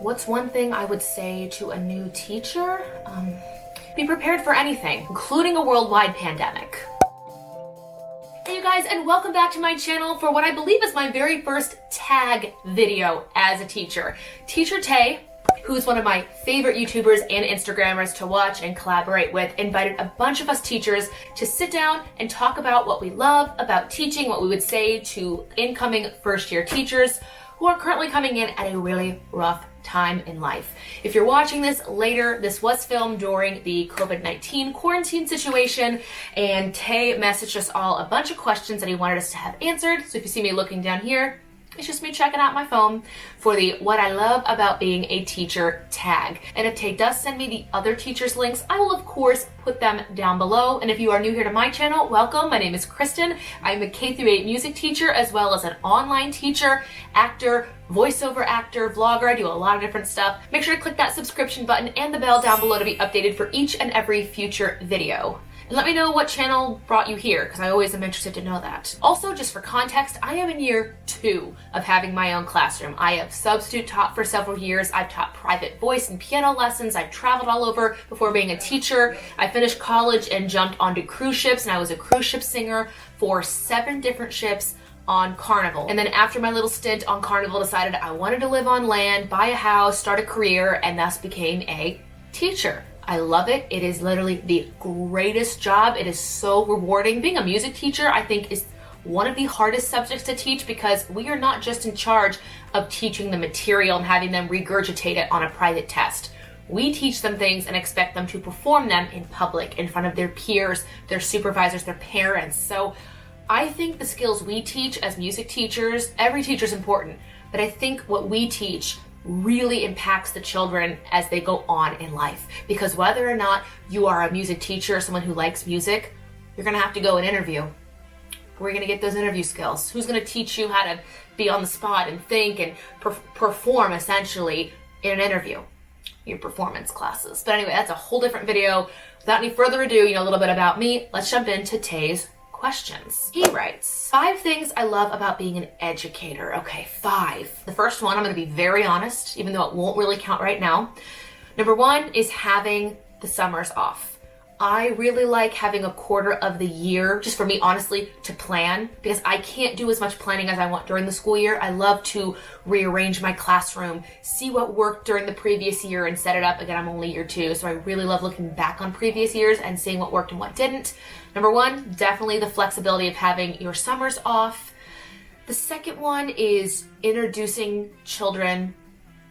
What's one thing I would say to a new teacher? Be prepared for anything, including a worldwide pandemic. Hey you guys, and welcome back to my channel for what I believe is my very first tag video as a teacher. Teacher Tay, who's one of my favorite YouTubers and Instagrammers to watch and collaborate with, invited a bunch of us teachers to sit down and talk about what we love about teaching, what we would say to incoming first-year teachers who are currently coming in at a really rough time in life. If you're watching this later, this was filmed during the COVID-19 quarantine situation, and Tay messaged us all a bunch of questions that he wanted us to have answered. So if you see me looking down here, it's just me checking out my phone for the What I Love About Being a Teacher tag. And if Tay does send me the other teachers' links, I will of course put them down below. And if you are new here to my channel, welcome. My name is Kristen. I'm a K-8 music teacher as well as an online teacher, actor, voiceover actor, vlogger. I do a lot of different stuff. Make sure to click that subscription button and the bell down below to be updated for each and every future video. And let me know what channel brought you here, because I always am interested to know that. Also, just for context, I am in year 2 of having my own classroom. I have substitute taught for several years. I've taught private voice and piano lessons. I've traveled all over before being a teacher. I finished college and jumped onto cruise ships, and I was a cruise ship singer for 7 different ships on Carnival. And then after my little stint on Carnival, decided I wanted to live on land, buy a house, start a career, and thus became a teacher. I love it. It is literally the greatest job. It is so rewarding. Being a music teacher, I think, is one of the hardest subjects to teach because we are not just in charge of teaching the material and having them regurgitate it on a private test. We teach them things and expect them to perform them in public, in front of their peers, their supervisors, their parents. So I think the skills we teach as music teachers, every teacher is important, but I think what we teach really impacts the children as they go on in life. Because whether or not you are a music teacher or someone who likes music, you're gonna have to go and interview. Where are you gonna get those interview skills? Who's gonna teach you how to be on the spot and think and perform essentially in an interview? Your performance classes. But anyway, that's a whole different video. Without any further ado, you know a little bit about me. Let's jump into Tay's questions. He writes, 5 things I love about being an educator. Okay, 5. The first one, I'm going to be very honest, even though it won't really count right now. Number 1 is having the summers off. I really like having a quarter of the year, just for me, honestly, to plan, because I can't do as much planning as I want during the school year. I love to rearrange my classroom, see what worked during the previous year and set it up. Again, I'm only year 2, so I really love looking back on previous years and seeing what worked and what didn't. Number 1, definitely the flexibility of having your summers off. The second one is introducing children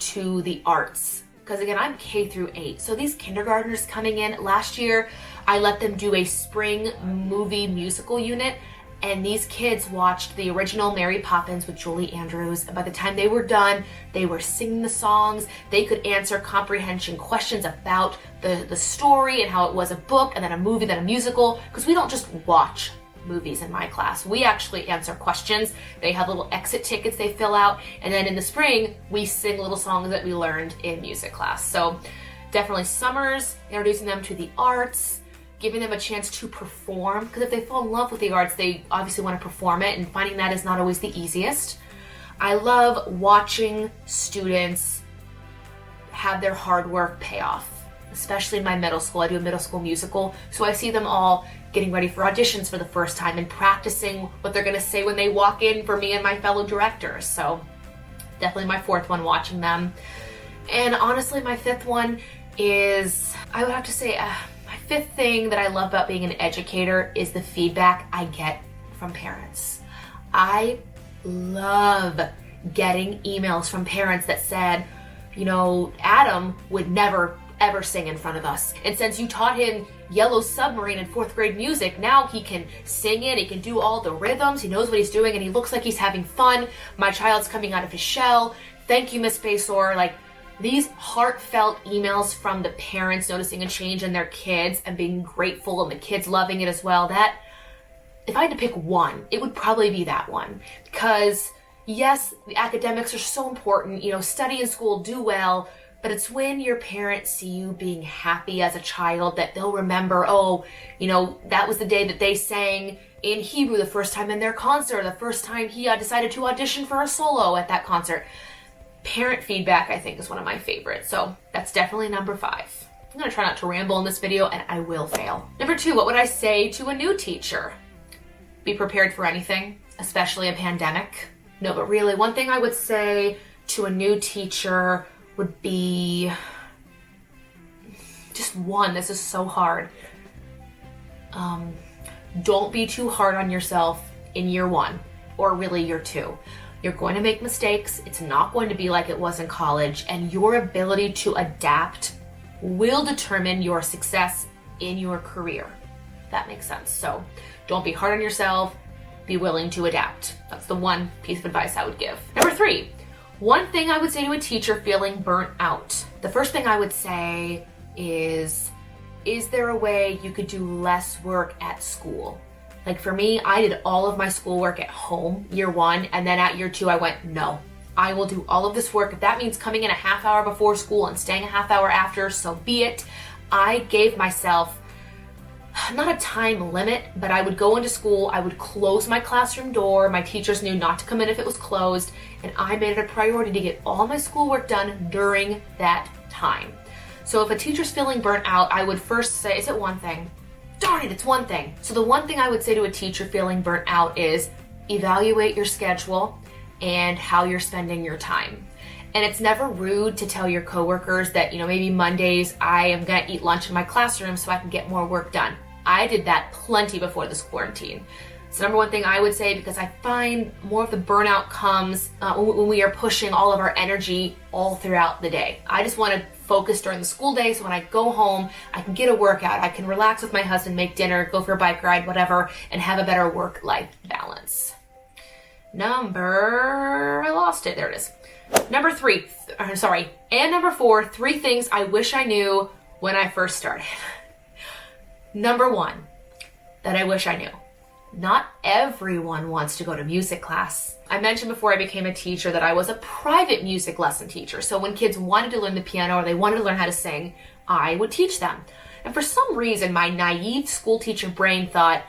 to the arts. Because again, I'm K-8, so these kindergartners coming in, last year, I let them do a spring movie musical unit, and these kids watched the original Mary Poppins with Julie Andrews, and by the time they were done, they were singing the songs, they could answer comprehension questions about the story and how it was a book, and then a movie, then a musical, because we don't just watch movies in my class. We actually answer questions. They have little exit tickets they fill out, and then in the spring we sing little songs that we learned in music class. So definitely summers, introducing them to the arts, giving them a chance to perform, because if they fall in love with the arts, they obviously want to perform it, and finding that is not always the easiest. I love watching students have their hard work pay off, especially in my middle school. I do a middle school musical, so I see them all getting ready for auditions for the first time and practicing what they're going to say when they walk in for me and my fellow directors. So definitely my 4th one, watching them. And honestly, my 5th one is, I would have to say, my 5th thing that I love about being an educator is the feedback I get from parents. I love getting emails from parents that said, you know, Adam would never ever sing in front of us. And since you taught him Yellow Submarine in 4th grade music, now he can sing it, he can do all the rhythms, he knows what he's doing, and he looks like he's having fun. My child's coming out of his shell. Thank you, Miss Basor. Like, these heartfelt emails from the parents noticing a change in their kids and being grateful, and the kids loving it as well. That, if I had to pick one, it would probably be that one. Because yes, the academics are so important, you know, study in school, do well, but it's when your parents see you being happy as a child that they'll remember, oh, you know, that was the day that they sang in Hebrew the first time in their concert, the first time he decided to audition for a solo at that concert. Parent feedback, I think, is one of my favorites. So that's definitely number 5. I'm gonna try not to ramble in this video, and I will fail. Number 2, what would I say to a new teacher? Be prepared for anything, especially a pandemic. No, but really, one thing I would say to a new teacher would be just one. This is so hard. Don't be too hard on yourself in year 1 or really year 2. You're going to make mistakes. It's not going to be like it was in college, and your ability to adapt will determine your success in your career. That makes sense. So don't be hard on yourself. Be willing to adapt. That's the one piece of advice I would give. Number 3, one thing I would say to a teacher feeling burnt out. The first thing I would say is there a way you could do less work at school? Like for me, I did all of my schoolwork at home year 1, and then at year 2, I went, no, I will do all of this work. If that means coming in a half hour before school and staying a half hour after, so be it. I gave myself not a time limit, but I would go into school, I would close my classroom door. My teachers knew not to come in if it was closed, and I made it a priority to get all my schoolwork done during that time. So if a teacher's feeling burnt out, I would first say, is it one thing? Darn it, it's one thing. So the one thing I would say to a teacher feeling burnt out is evaluate your schedule and how you're spending your time. And it's never rude to tell your coworkers that, maybe Mondays I am gonna eat lunch in my classroom so I can get more work done. I did that plenty before this quarantine. So number one thing I would say, because I find more of the burnout comes when we are pushing all of our energy all throughout the day. I just want to focus during the school day, so when I go home, I can get a workout, I can relax with my husband, make dinner, go for a bike ride, whatever, and have a better work-life balance. I lost it, there it is. Number 4, 3 things I wish I knew when I first started. Number 1, that I wish I knew. Not everyone wants to go to music class. I mentioned before I became a teacher that I was a private music lesson teacher. So when kids wanted to learn the piano or they wanted to learn how to sing, I would teach them. And for some reason, my naive school teacher brain thought,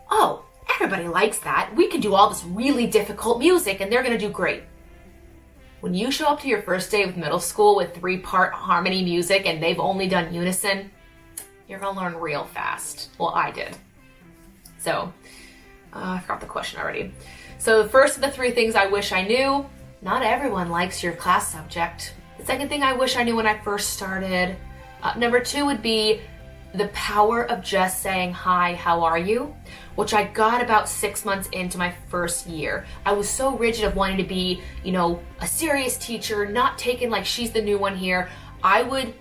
oh, everybody likes that. We can do all this really difficult music and they're going to do great. When you show up to your first day of middle school with 3-part harmony music and they've only done unison, you're going to learn real fast. Well, I did. So, I forgot the question already. So the first of the 3 things I wish I knew, not everyone likes your class subject. The second thing I wish I knew when I first started, number 2 would be the power of just saying, hi, how are you? Which I got about 6 months into my first year. I was so rigid of wanting to be, a serious teacher, not taken like she's the new one here. I would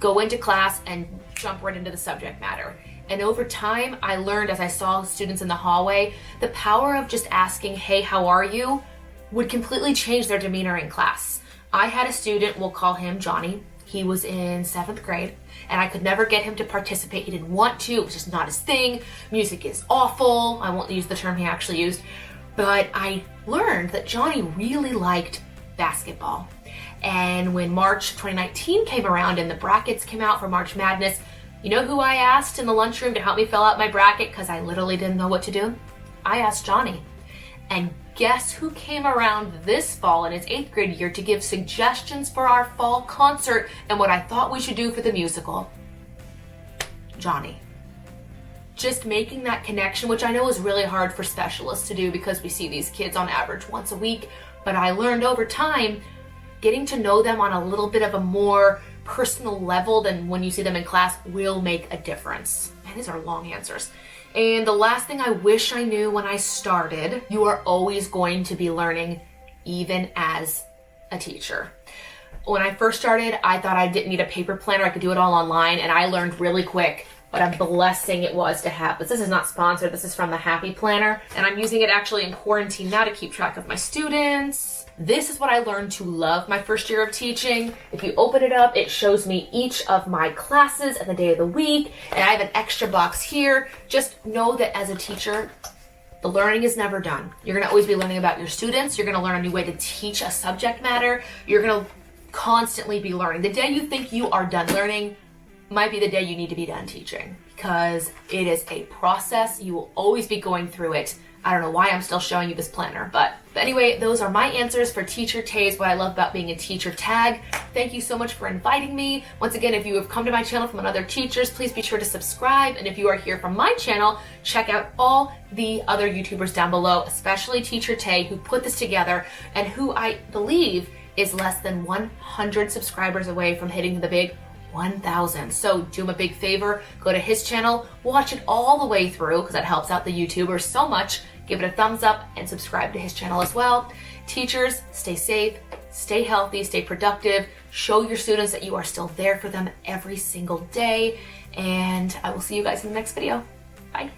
go into class and jump right into the subject matter. And over time, I learned as I saw students in the hallway, the power of just asking, hey, how are you, would completely change their demeanor in class. I had a student, we'll call him Johnny. He was in 7th grade, and I could never get him to participate. He didn't want to, it was just not his thing. Music is awful. I won't use the term he actually used. But I learned that Johnny really liked basketball. And when March 2019 came around and the brackets came out for March Madness, you know who I asked in the lunchroom to help me fill out my bracket because I literally didn't know what to do? I asked Johnny. And guess who came around this fall in his 8th grade year to give suggestions for our fall concert and what I thought we should do for the musical? Johnny. Just making that connection, which I know is really hard for specialists to do because we see these kids on average once a week, but I learned over time, getting to know them on a little bit of a more personal level than when you see them in class will make a difference. Man, these are long answers. And the last thing I wish I knew when I started, you are always going to be learning even as a teacher. When I first started, I thought I didn't need a paper planner. I could do it all online, and I learned really quick what a blessing it was to have this. This is not sponsored. This is from the Happy Planner, and I'm using it actually in quarantine now to keep track of my students. This is what I learned to love my first year of teaching. If you open it up, it shows me each of my classes and the day of the week, and I have an extra box here. Just know that as a teacher, the learning is never done. You're gonna always be learning about your students. You're gonna learn a new way to teach a subject matter. You're gonna constantly be learning. The day you think you are done learning might be the day you need to be done teaching, because it is a process. You will always be going through it. I don't know why I'm still showing you this planner, but But anyway, those are my answers for Teacher Tays, what I love about being a teacher tag. Thank you so much for inviting me. Once again, if you have come to my channel from other teachers, please be sure to subscribe. And if you are here from my channel, check out all the other YouTubers down below, especially Teacher Tay, who put this together and who I believe is less than 100 subscribers away from hitting the big 1,000. So do him a big favor, go to his channel, watch it all the way through because that helps out the YouTubers so much. Give it a thumbs up and subscribe to his channel as well. Teachers, stay safe, stay healthy, stay productive. Show your students that you are still there for them every single day. And I will see you guys in the next video. Bye.